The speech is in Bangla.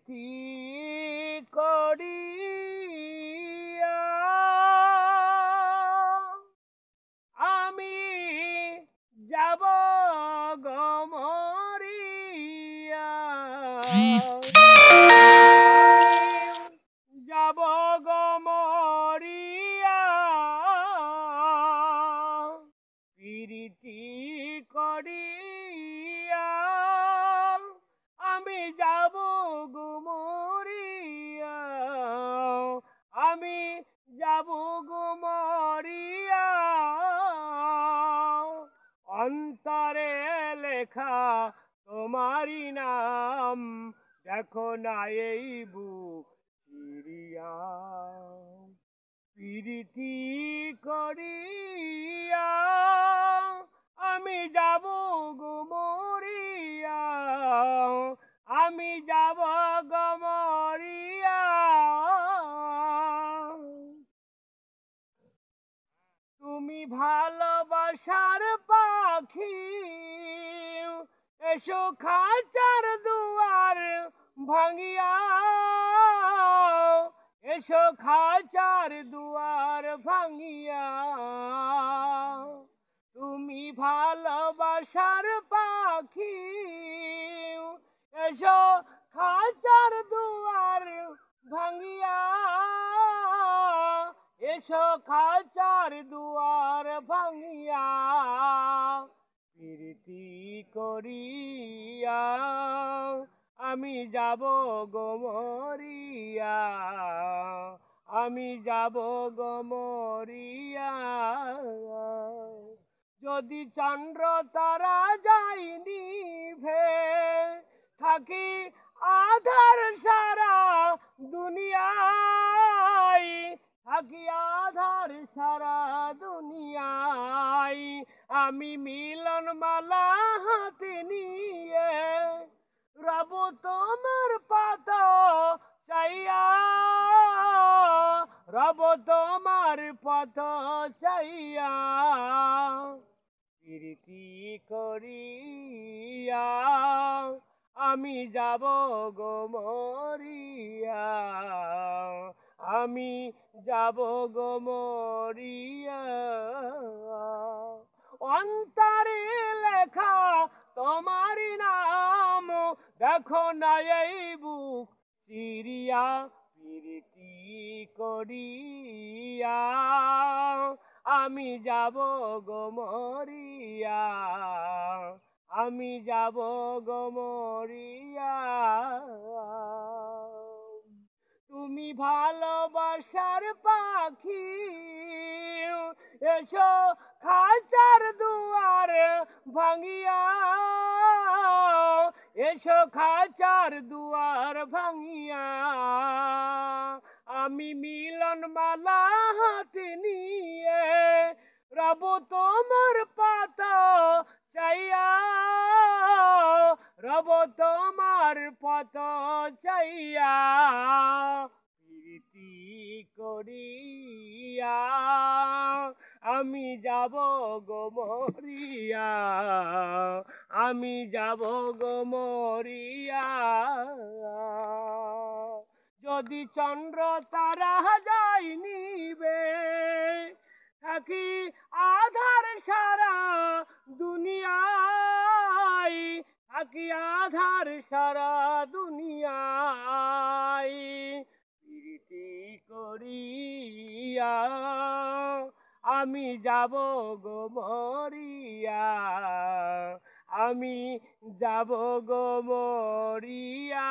প্রীতি করিয়া আমি যাব গো মরিয়া, যাব গো মরিয়া, প্রীতি করিয়া আমি যাব গো মরিয়া, আমি যাব গো মরিয়া। অন্তরে লেখা তোমারি নাম, দেখো না এই বুক চিরিয়া। প্রীতি করিয়া আমি যাব গো মরিয়া, আমি যাব গো মরিয়া। তুমি ভালোবাসার পাখি, এসো খাঁচার দুয়ার ভাঙিয়া, এসো খাঁচার দুয়ার ভাঙিয়া। তুমি ভালোবাসার পাখি, এসো খাঁচার দুয়ার ভাঙিয়া, এসো খাঁচার দুয়ার ভাঙিয়া। প্রীতি করিয়া আমি যাব গো মরিয়া, আমি যাব গো মরিয়া। যদি চন্দ্র তারা যাই নিভে, থাকি আধার সারা দুনিয়ায়, থাকি আধার সারা দুনিয়ায়। আমি মিলন মালা হাতে নিয়ে রব তোমার পথ চাইয়া, রব তোমার পথ চাইয়া। প্রীতি করিয়া আমি যাব গো মরিয়া, আমি যাব গো মরিয়া। অন্তরে লেখা তোমারি নাম, দেখো না এই বুক চিরিয়া। প্রীতি করিয়া আমি যাব গো মরিয়া, আমি যাব গো মরিয়া। তুমি ভালোবাসার পাখি, এসো খাঁচার দুয়ার ভাঙিয়া, এসো খাঁচার দুয়ার ভাঙিয়া। আমি মিলন মালা হাতে নিয়ে রব তোমার পথ চাইয়া, রব তোমার পথ চাইয়া। প্রীতি করিয়া আমি যাব গো মরিয়া, আমি যাব গো মরিয়া। যদি চন্দ্র তারা যাই নিবে, থাকি আধার সারা দুনিয়ায়, থাকি আধার সারা দুনিয়ায়। প্রীতি করিয়া আমি যাব গো মরিয়া, আমি যাব গো মরিয়া।